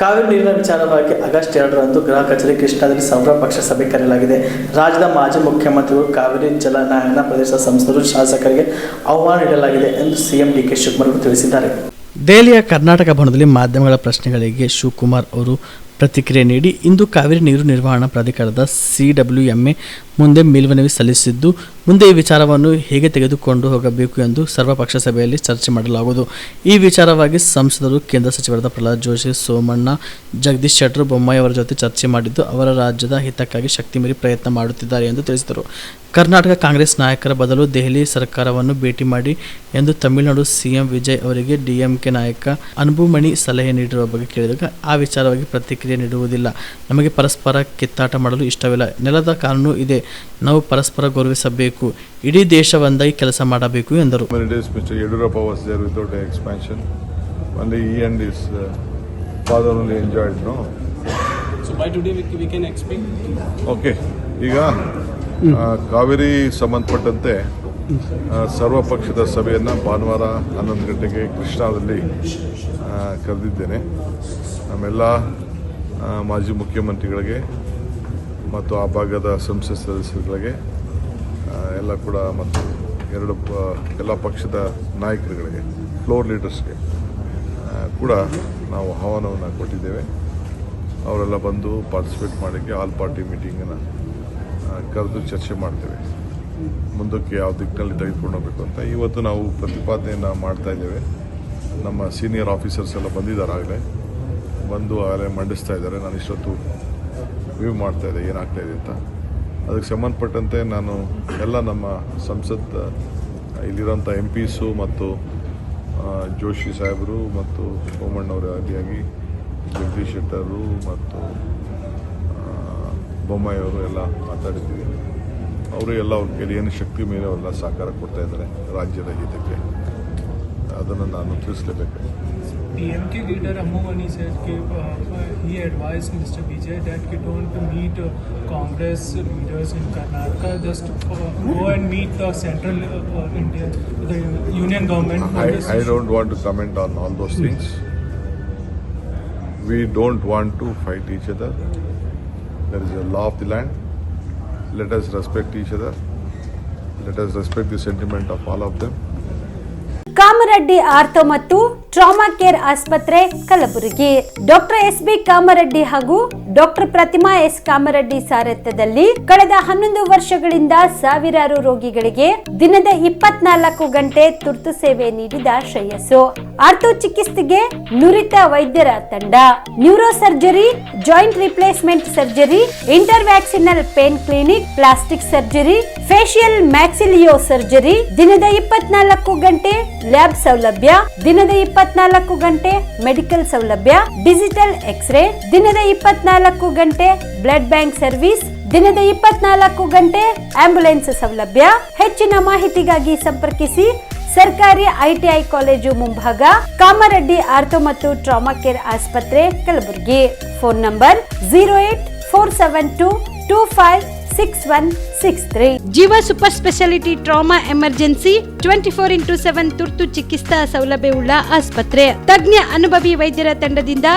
ಕಾವೇರಿ ನೀರಿನ ವಿಚಾರವಾಗಿ ಆಗಸ್ಟ್ 2ರಂದು ಗೃಹ ಕಚೇರಿ ಕೃಷ್ಣಾದಲ್ಲಿ ಸರ್ವಪಕ್ಷ ಸಭೆ ಕರೆಯಲಾಗಿದೆ. ರಾಜ್ಯದ ಮಾಜಿ ಮುಖ್ಯಮಂತ್ರಿಗಳು ಕಾವೇರಿ ಜಲನಯನ ಪ್ರದೇಶ ಸಂಸದರು ಶಾಸಕರಿಗೆ ಆಹ್ವಾನ ನೀಡಲಾಗಿದೆ ಎಂದು ಸಿಎಂ ಡಿಕೆ ಶಿವಕುಮಾರ್ ತಿಳಿಸಿದ್ದಾರೆ. ದೆಹಲಿಯ ಕರ್ನಾಟಕ ಭವನದಲ್ಲಿ ಮಾಧ್ಯಮಗಳ ಪ್ರಶ್ನೆಗಳಿಗೆ ಶಿವಕುಮಾರ್ ಅವರು ಪ್ರತಿಕ್ರಿಯೆ ನೀಡಿ, ಇಂದು ಕಾವೇರಿ ನೀರು ನಿರ್ವಹಣಾ ಪ್ರಾಧಿಕಾರದ CWMA ಮುಂದೆ ಮೇಲ್ಮನವಿ ಸಲ್ಲಿಸಿದ್ದು, ಮುಂದೆ ಈ ವಿಚಾರವನ್ನು ಹೇಗೆ ತೆಗೆದುಕೊಂಡು ಹೋಗಬೇಕು ಎಂದು ಸರ್ವಪಕ್ಷ ಸಭೆಯಲ್ಲಿ ಚರ್ಚೆ ಮಾಡಲಾಗುವುದು. ಈ ವಿಚಾರವಾಗಿ ಸಂಸದರು, ಕೇಂದ್ರ ಸಚಿವರಾದ ಪ್ರಹ್ಲಾದ್ ಜೋಶಿ, ಸೋಮಣ್ಣ, ಜಗದೀಶ್ ಶೆಟ್ಟರ್, ಬೊಮ್ಮಾಯಿ ಅವರ ಜೊತೆ ಚರ್ಚೆ ಮಾಡಿದ್ದು, ಅವರ ರಾಜ್ಯದ ಹಿತಕ್ಕಾಗಿ ಶಕ್ತಿ ಮೀರಿ ಪ್ರಯತ್ನ ಮಾಡುತ್ತಿದ್ದಾರೆ ಎಂದು ತಿಳಿಸಿದರು. ಕರ್ನಾಟಕ ಕಾಂಗ್ರೆಸ್ ನಾಯಕರ ಬದಲು ದೆಹಲಿ ಸರ್ಕಾರವನ್ನು ಭೇಟಿ ಮಾಡಿ ಎಂದು ತಮಿಳುನಾಡು ಸಿಎಂ ವಿಜಯ್ ಅವರಿಗೆ DMK ನಾಯಕ ಅನ್ಬುಮಣಿ ಸಲಹೆ ನೀಡಿರುವ ಬಗ್ಗೆ ಕೇಳಿದಾಗ, ಆ ವಿಚಾರವಾಗಿ ಪ್ರತಿಕ್ರಿಯೆ ನೀಡುವುದಿಲ್ಲ. ನಮಗೆ ಪರಸ್ಪರ ಕಿತ್ತಾಟ ಮಾಡಲು ಇಷ್ಟವಿಲ್ಲ. ನೆಲದ ಕಾನೂನು ಇದೆ, ನಾವು ಪರಸ್ಪರ ಗೌರವಿಸಬೇಕು, ಇಡೀ ದೇಶ ಒಂದಾಗಿ ಕೆಲಸ ಮಾಡಬೇಕು ಎಂದರು. Yediyurappa was there without expansion. Only he and his father only enjoyed, no? So by today we can expect. Okay. ಈಗ ಕಾವೇರಿ ಸಂಬಂಧಪಟ್ಟಂತೆ ಸರ್ವಪಕ್ಷದ ಸಭೆಯನ್ನು ಭಾನುವಾರ 11 ಗಂಟೆಗೆ ಕೃಷ್ಣಾದಲ್ಲಿ ಕರೆದಿದ್ದೇನೆ. ನಮ್ಮೆಲ್ಲ ಮಾಜಿ ಮುಖ್ಯಮಂತ್ರಿಗಳಿಗೆ ಮತ್ತು ಆ ಭಾಗದ ಸಂಸತ್ ಸದಸ್ಯರುಗಳಿಗೆ ಎಲ್ಲ ಕೂಡ ಮತ್ತು ಎಲ್ಲ ಪಕ್ಷದ ನಾಯಕರುಗಳಿಗೆ, ಫ್ಲೋರ್ ಲೀಡರ್ಸ್ಗೆ ಕೂಡ ನಾವು ಆಹ್ವಾನವನ್ನು ಕೊಟ್ಟಿದ್ದೇವೆ. ಅವರೆಲ್ಲ ಬಂದು ಪಾರ್ಟಿಸಿಪೇಟ್ ಮಾಡೋಕ್ಕೆ ಆಲ್ ಪಾರ್ಟಿ ಮೀಟಿಂಗನ್ನು ಕರೆದು ಚರ್ಚೆ ಮಾಡ್ತೇವೆ. ಮುಂದಕ್ಕೆ ಯಾವ ದಿಕ್ಕಿನಲ್ಲಿ ತೆಗೆದುಕೊಂಡು ಹೋಗಬೇಕು ಅಂತ ಇವತ್ತು ನಾವು ಪ್ರತಿಪಾದನೆಯನ್ನು ಮಾಡ್ತಾ ಇದ್ದೇವೆ. ನಮ್ಮ ಸೀನಿಯರ್ ಆಫೀಸರ್ಸ್ ಎಲ್ಲ ಬಂದಿದ್ದಾರೆ, ಆಗಲೇ ಮಂಡಿಸ್ತಾ ಇದ್ದಾರೆ. ನಾನು ಇಷ್ಟೊತ್ತು ವ್ಯೂ ಮಾಡ್ತಾ ಇದ್ದೆ ಏನಾಗ್ತಾ ಇದೆ ಅಂತ. ಅದಕ್ಕೆ ಸಂಬಂಧಪಟ್ಟಂತೆ ನಾನು ಎಲ್ಲ ನಮ್ಮ ಸಂಸತ್ ಇಲ್ಲಿರೋಂಥ MPs ಮತ್ತು ಜೋಶಿ ಸಾಹೇಬರು ಮತ್ತು ಸೋಮಣ್ಣವರು ಆದಿಯಾಗಿ ಜಗದೀಶ್ ಶೆಟ್ಟರು ಮತ್ತು ಬೊಮ್ಮಾಯಿ ಅವರು ಎಲ್ಲ ಮಾತಾಡಿದ್ದೀವಿ. ಅವರು ಎಲ್ಲ ಅವ್ರ ಕೈಲಿ ಏನು ಶಕ್ತಿ ಮೇಲೆ ಅವರೆಲ್ಲ ಸಹಕಾರ ಕೊಡ್ತಾ ಇದ್ದಾರೆ ರಾಜ್ಯದ ಹಿತಕ್ಕೆ. ಅದನ್ನು ನಾನು ತಿಳಿಸಲೇಬೇಕು. DMK leader Ammumani said he advised Mr. Vijay that he don't meet Congress leaders in Karnataka, just go and meet the central India, the union government. I don't want to comment on all those things. We don't want to fight each other. There is a law of the land. Let us respect each other. Let us respect the sentiment of all of them. Kamareddy ortho ಮತ್ತು trauma care ಆಸ್ಪತ್ರೆ Kalaburagi. Doctor SB Kamareddy ಹಾಗೂ doctor ಪ್ರತಿಮಾ S Kamareddy ಸಾರಥ್ಯದಲ್ಲಿ ಕಳೆದ 11 ವರ್ಷಗಳಿಂದ ಸಾವಿರಾರು ರೋಗಿಗಳಿಗೆ ದಿನದ 24 ಗಂಟೆ ತುರ್ತು ಸೇವೆ ನೀಡಿದ ಶ್ರೇಯಸ್ಸು. ಆರ್ಥೋ ಚಿಕಿತ್ಸೆಗೆ ನುರಿತ ವೈದ್ಯರ ತಂಡ, neuro surgery, joint replacement surgery, interventional pain clinic, plastic surgery, facial maxillo surgery, ದಿನದ 24 ಗಂಟೆ ಲ್ಯಾಬ್ ಸೌಲಭ್ಯ, ದಿನದ 24 ಗಂಟೆ ಮೆಡಿಕಲ್ ಸೌಲಭ್ಯ, ಡಿಜಿಟಲ್ ಎಕ್ಸ್ರೇ, ದಿನದ 24 ಗಂಟೆ ಬ್ಲಡ್ ಬ್ಯಾಂಕ್ ಸರ್ವಿಸ್, ದಿನದ 24 ಗಂಟೆ ಆಂಬ್ಯುಲೆನ್ಸ್ ಸೌಲಭ್ಯ. ಹೆಚ್ಚಿನ ಮಾಹಿತಿಗಾಗಿ ಸಂಪರ್ಕಿಸಿ ಸರ್ಕಾರಿ ITI ಕಾಲೇಜು ಮುಂಭಾಗ, ಕಾಮರೆಡ್ಡಿ ಆರ್ಥೋ ಮತ್ತು ಟ್ರಾಮಾ ಕೇರ್ ಆಸ್ಪತ್ರೆ ಕಲಬುರಗಿ. Phone number 08472256163. ಜೀವ super speciality trauma emergency 24x7 ತುರ್ತು ಚಿಕಿತ್ಸಾ ಸೌಲಭ್ಯವುಳ್ಳ ಆಸ್ಪತ್ರೆ. ತಜ್ಞ ಅನುಭವಿ ವೈದ್ಯರ ತಂಡದಿಂದ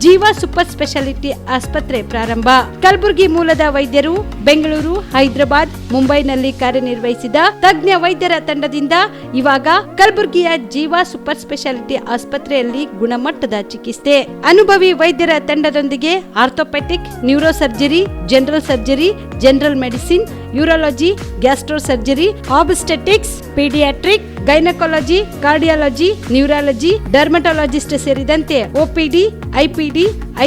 ಜೀವ ಸೂಪರ್ ಸ್ಪೆಷಾಲಿಟಿ ಆಸ್ಪತ್ರೆ ಪ್ರಾರಂಭ. ಕಲಬುರಗಿ ಮೂಲದ ವೈದ್ಯರು ಬೆಂಗಳೂರು, ಹೈದರಾಬಾದ್, ಮುಂಬೈನಲ್ಲಿ ಕಾರ್ಯನಿರ್ವಹಿಸಿದ ತಜ್ಞ ವೈದ್ಯರ ತಂಡದಿಂದ ಇವಾಗ ಕಲಬುರಗಿಯ ಜೀವ ಸೂಪರ್ ಸ್ಪೆಷಾಲಿಟಿ ಆಸ್ಪತ್ರೆಯಲ್ಲಿ ಗುಣಮಟ್ಟದ ಚಿಕಿತ್ಸೆ. ಅನುಭವಿ ವೈದ್ಯರ ತಂಡದೊಂದಿಗೆ orthopaedic, neuro surgery, general surgery, general medicine, urology, gastro surgery, obstetrics, paediatric, gynaecology, cardiology, neurology, dermatologist ಸೇರಿದಂತೆ OPD, IPD,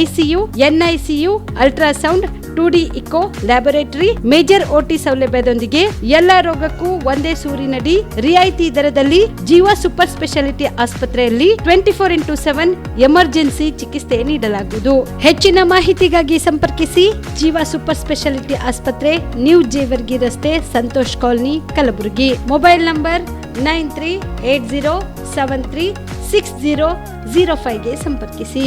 ICU, NICU, ultrasound, 2D echo, laboratory, major OT ಸೌಲಭ್ಯದೊಂದಿಗೆ ಎಲ್ಲ ರೋಗಕ್ಕೂ ಒಂದೇ ಸೂರಿನಡಿ ರಿಯಾಯಿತಿ ದರದಲ್ಲಿ ಜೀವ ಸೂಪರ್ ಸ್ಪೆಷಾಲಿಟಿ ಆಸ್ಪತ್ರೆಯಲ್ಲಿ 24x7 ಎಮರ್ಜೆನ್ಸಿ ಚಿಕಿತ್ಸೆ ನೀಡಲಾಗುವುದು. ಹೆಚ್ಚಿನ ಮಾಹಿತಿಗಾಗಿ ಸಂಪರ್ಕಿಸಿ ಜೀವ ಸೂಪರ್ ಸ್ಪೆಷಾಲಿಟಿ ಆಸ್ಪತ್ರೆ, ನ್ಯೂ ಜೇವರ್ಗಿ ರಸ್ತೆ, Santosh colony, Kalaburagi. Mobile number 9380736005ಗೆ ಸಂಪರ್ಕಿಸಿ.